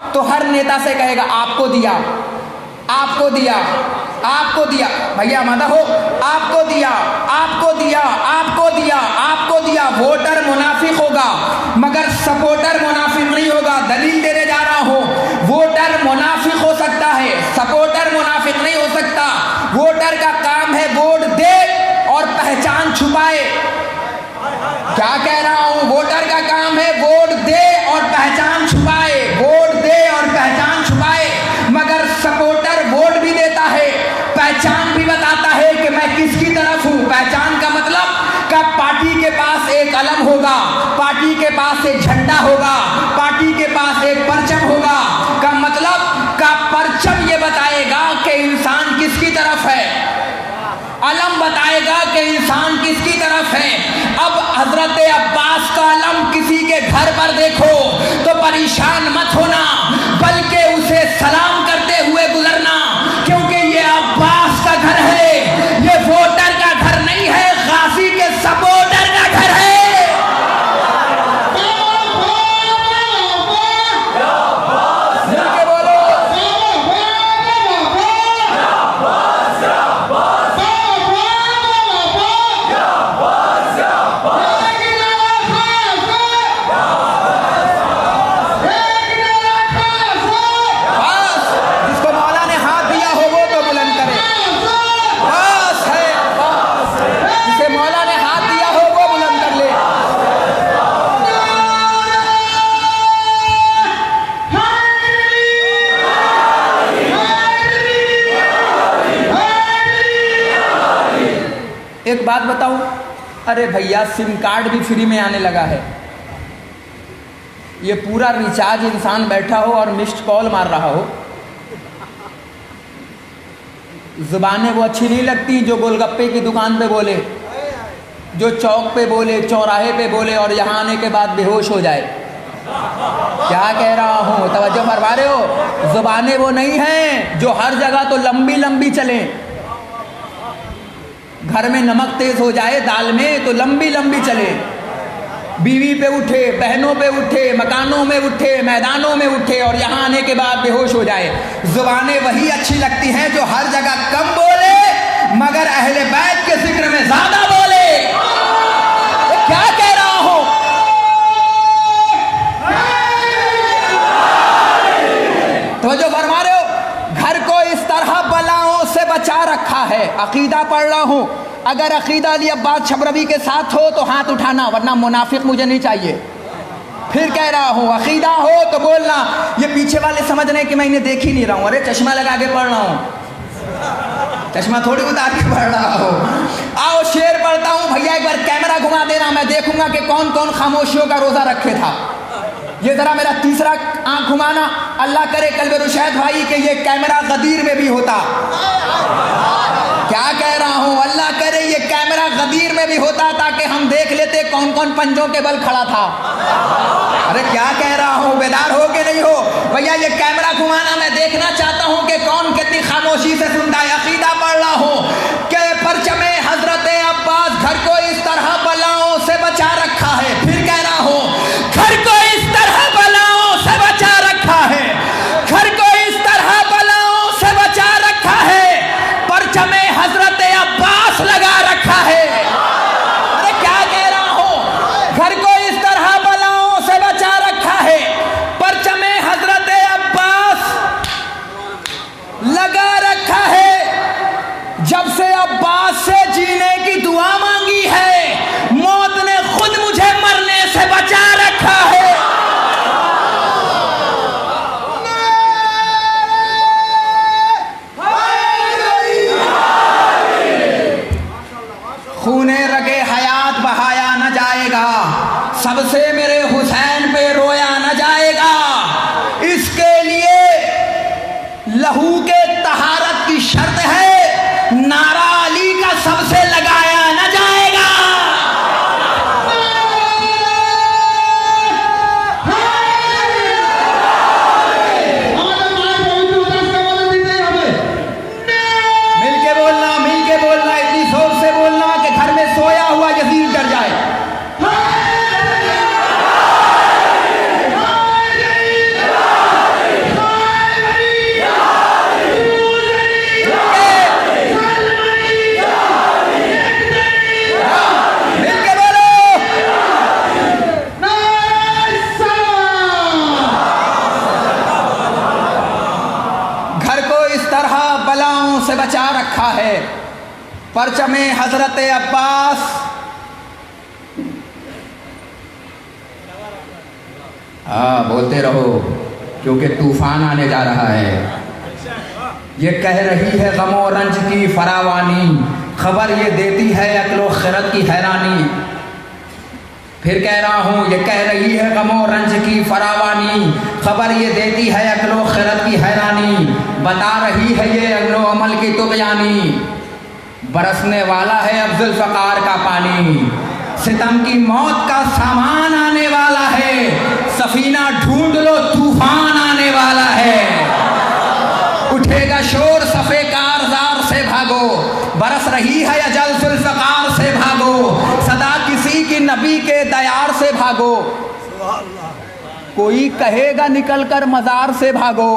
तो हर नेता से कहेगा आपको दिया, आपको दिया, आपको दिया, भैया माता हो, आपको दिया, आपको दिया, आपको दिया, आपको दिया। वोटर मुनाफिक होगा मगर सपोर्टर मुनाफिक नहीं होगा। दलील देने जा रहा हूं, वोटर मुनाफिक हो सकता है, सपोर्टर मुनाफिक नहीं हो सकता। वोटर का काम है वोट दे और पहचान छुपाए। क्या कह रहा हूं? वोटर का काम है वोट दे और पहचान छुपाए, वोट दे और पहचान छुपाए। मगर सपोर्टर वोट भी देता है, पहचान भी बताता है कि मैं किसकी तरफ हूं। पहचान का मतलब का पार्टी के पास एक अलम होगा, पार्टी के पास एक झंडा होगा, पार्टी के पास एक परचम होगा। का मतलब का परचम ये बताएगा कि इंसान किसकी तरफ है, अलम बताएगा कि इंसान किसकी तरफ है। अब हजरत अब्बास का अलम किसी के घर पर देखो तो परेशान मत होना, बल्कि उसे सलाम करते हुए गुजरना, क्योंकि ये अब्बास का घर है, ये वोटर का घर नहीं है, गाजी के सपोर्टर का घर है। एक बात बताऊं, अरे भैया सिम कार्ड भी फ्री में आने लगा है। ये पूरा रिचार्ज इंसान बैठा हो और मिस्ड कॉल मार रहा हो। जुबानें वो अच्छी नहीं लगती जो गोलगप्पे की दुकान पे बोले, जो चौक पे बोले, चौराहे पे बोले और यहाँ आने के बाद बेहोश हो जाए। क्या कह रहा हूँ, तवज्जो फरमा रहे हो? जुबानें वो नहीं हैं जो हर जगह तो लंबी लंबी चलें। घर में नमक तेज हो जाए दाल में तो लंबी लंबी चले, बीवी पे उठे, बहनों पे उठे, मकानों में उठे, मैदानों में उठे और यहाँ आने के बाद बेहोश हो जाए। जुबानें वही अच्छी लगती हैं जो हर जगह कम बोले मगर अहले बैत के जिक्र में ज्यादा बोले। क्या कह रहा हूं? तो जो फरमा रहे हो, घर को इस तरह बलाओं से बचा रखा है। अकीदा पढ़ रहा हूं, अगर अकीदा अली अब्बास छबरवी के साथ हो तो हाथ उठाना, वरना मुनाफिक मुझे नहीं चाहिए। फिर कह रहा हूं, अकीदा हो तो बोलना। ये पीछे वाले समझ रहे हैं कि मैं इन्हें देख ही नहीं रहा हूं। अरे चश्मा लगा के पढ़ रहा हूं, चश्मा थोड़ी उतार के पढ़ रहा हूं। आओ शेर पढ़ता हूं भैया, एक बार कैमरा घुमा देना, मैं देखूंगा कि कौन कौन खामोशियों का रोजा रखे था। ये जरा मेरा तीसरा आंख घुमाना, अल्लाह करे कल्बे रुशैद भाई कि ये कैमरा गदीर में भी होता। क्या कह रहा हूं, अल्लाह करे ये कैमरा गदीर में भी होता ताकि हम देख लेते कौन कौन पंजों के बल खड़ा था। अरे क्या कह रहा हूं, बेदार हो के नहीं हो भैया? ये कैमरा घुमाना, मैं देखना चाहता हूं कि कौन कितनी खामोशी से सुनता है। अकीदा पढ़ रहा हूं कि परचमे हजरत अब्बास घर को इस तरह बलाओं से बचा रखा है। फिर कह रहा हूं, घर को इस तरह बलाओं से बचा रखा है, घर को इस तरह बलाओं से बचा रखा है, परचमे हजरत अब्बास लगा रखा है। अरे क्या कह रहा हूं, घर को इस तरह बलाओं से बचा रखा है, परचमे हजरत अब्बास लगा रखा है। जब से अब्बास से जीने की दुआ मांगी है, मौत ने खुद मुझे मरने लहलचा रखा है परचमे हजरत अब्बास। हाँ बोलते रहो क्योंकि तूफान आने जा रहा है। ये कह रही है गमो रंज की फरावानी, खबर ये देती है अक्लो खिरत की हैरानी। फिर कह रहा हूँ, ये कह रही है गमो रंज की फरावानी, खबर ये देती है अक्लो खिरत की हैरानी। बता रही है ये अगलो अमल की तुग़यानी, बरसने वाला है अब ज़ुल्फ़कार का पानी। सितम की मौत का सामान आने वाला है, सफीना ढूंढ लो तूफान आने वाला है। उठेगा शोर सफ़े कारज़ार से भागो, बरस रही है अजल ज़ुल्फ़कार से भागो। सदा किसी की नबी के दयार से भागो, कोई कहेगा निकल कर मज़ार से भागो।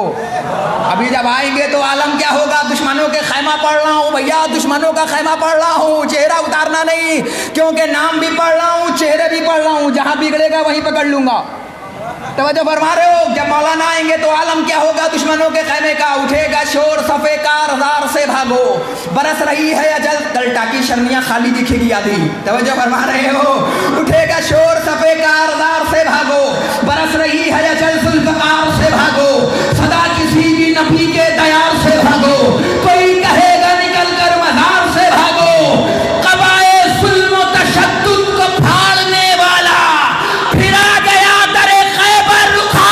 अभी जब आएंगे तो आलम क्या होगा, दुश्मनों के खैमा पढ़ रहा हूँ भैया, दुश्मनों का खैमा पढ़ रहा हूँ, चेहरा उतारना नहीं, क्योंकि नाम भी पढ़ रहा हूँ, चेहरे भी पढ़ रहा हूँ, जहाँ बिगड़ेगा वहीं पकड़ लूँगा। तवज्जो फरमा रहे हो, जब मौलाना आएंगे तो आलम क्या होगा दुश्मनों के खैमे का। उठेगा शोर सफ़े कारज़ार से भागो, बरस रही है अजल, कल टाकी शर्मियाँ खाली दिखेगी आधी। तवज्जो फरमा रहे हो, उठेगा शोर सफ़े कारज़ार से भागो, बरस रही है अजल ज़ुल्फ़कार से भागो। सदा किसी की नबी के दयार से भागो, कोई कहेगा निकल कर मज़ार से भागो। क़बाए ज़ुल्म व तशद्दुद को फाड़ने वाला फिर आ गया दरे खैबर रुखा।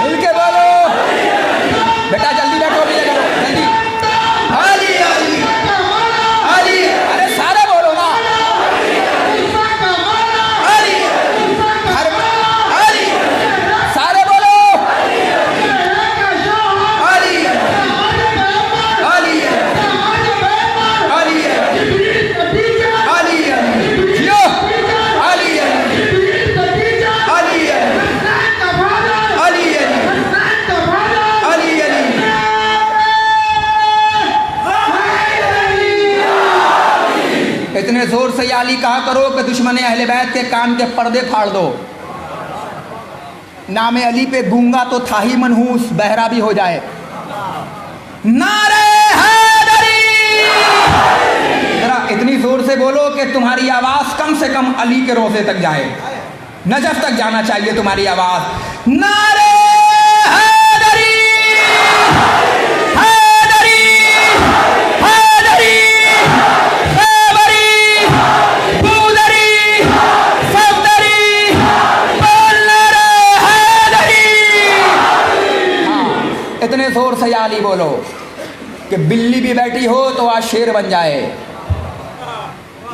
मिल के बोलो बेटा, जल्दी बैठो, अभी लगा जल्दी। अली अली अली, अरे सारे बोलो ना। अली अली, सारे बोलो। अली अली अली अली जियो, अली अली अली अली। इतने जोर से या अली कहा करो कि दुश्मन अहले बैत के कान के पर्दे फाड़ दो। नामे अली पे गूंगा तो था ही मनहूस, बहरा भी हो जाए। नारे हैदरी, जरा इतनी जोर से बोलो कि तुम्हारी आवाज कम से कम अली के रोज़े तक जाए, नजफ तक जाना चाहिए तुम्हारी आवाज। नारे हैदरी हैदरी हैदरी खैबरी बूदरी सफदरी, बोल नारे हैदरी। हाँ, इतने जोर से या अली बोलो कि बिल्ली भी बैठी हो तो आज शेर बन जाए।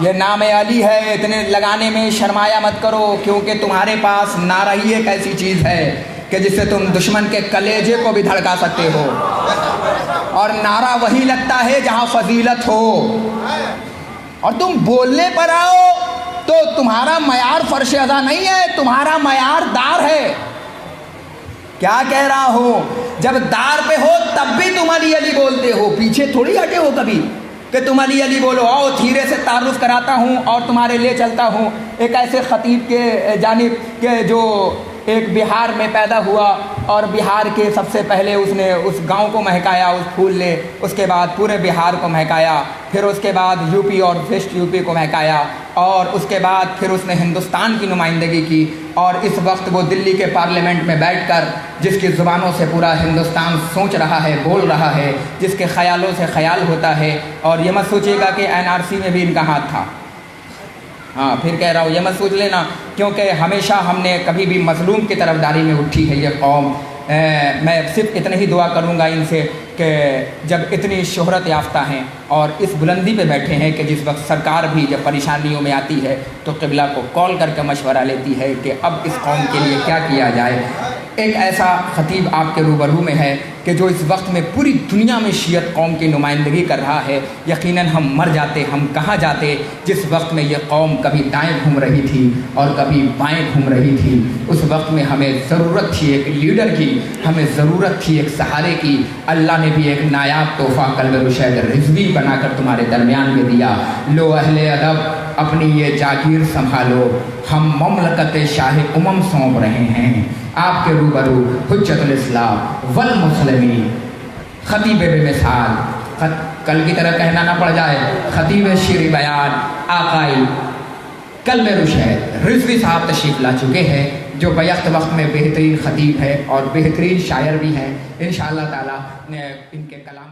ये नाम अली है, इतने लगाने में शर्माया मत करो, क्योंकि तुम्हारे पास नारा ही एक ऐसी चीज़ है कि जिससे तुम दुश्मन के कलेजे को भी धड़का सकते हो। और नारा वही लगता है जहाँ फजीलत हो, और तुम बोलने पर आओ तो तुम्हारा मयार फर्श अदा नहीं है, तुम्हारा मयार दार है। क्या कह रहा हो, जब दार पे हो तब भी तुम अली अली बोलते हो, पीछे थोड़ी हटे हो कभी कि तुम अली अली बोलो। आओ धीरे से तारुफ कराता हूँ और तुम्हारे ले चलता हूँ एक ऐसे ख़तीब के जानिब के जो एक बिहार में पैदा हुआ और बिहार के सबसे पहले उसने उस गांव को महकाया उस फूल ने, उसके बाद पूरे बिहार को महकाया, फिर उसके बाद यूपी और वेस्ट यूपी को महकाया, और उसके बाद फिर उसने हिंदुस्तान की नुमाइंदगी की। और इस वक्त वो दिल्ली के पार्लियामेंट में बैठकर जिसकी ज़ुबानों से पूरा हिंदुस्तान सोच रहा है, बोल रहा है, जिसके ख़यालों से ख़याल होता है। और ये मत सोचिएगा कि NRC में भी इनका हाथ था। हाँ, फिर कह रहा हूँ, ये मत सोच लेना, क्योंकि हमेशा हमने कभी भी मज़लूम की तरफदारी में उठी है ये कौम। मैं सिर्फ इतने ही दुआ करूँगा इनसे कि जब इतनी शोहरत याफ्ता हैं और इस बुलंदी पे बैठे हैं कि जिस वक्त सरकार भी जब परेशानियों में आती है तो क़िबला को कॉल करके मशवरा लेती है कि अब इस कौम के लिए क्या किया जाए। एक ऐसा ख़तीब आपके रूबरू में है कि जो इस वक्त में पूरी दुनिया में शियत कौम की नुमाइंदगी कर रहा है। यकीनन हम मर जाते, हम कहाँ जाते जिस वक्त में ये कौम कभी दाएं घूम रही थी और कभी बाएं घूम रही थी। उस वक्त में हमें ज़रूरत थी एक लीडर की, हमें ज़रूरत थी एक सहारे की। अल्लाह ने भी एक नायाब तोहफ़ा कल्ब रुशैद रिज़वी बनाकर तुम्हारे दरमियान में दिया। लो अहले अदब अपनी ये जागीर संभालो, हम ममलकत शाह उमम सौंप रहे हैं आपके रूबरू हुज्जतुल इस्लाम वल मुस्लिमीन खतीब बेमिसाल, कल की तरह कहना ना पड़ जाए, खतीब शीरी बयान आकाई कल्ब रुशैद रिजवी साहब तशरीफ़ ला चुके हैं, जो बैक्त वक्त में बेहतरीन खतीब है और बेहतरीन शायर भी हैं। इंशाअल्लाह ताला इनके कलाम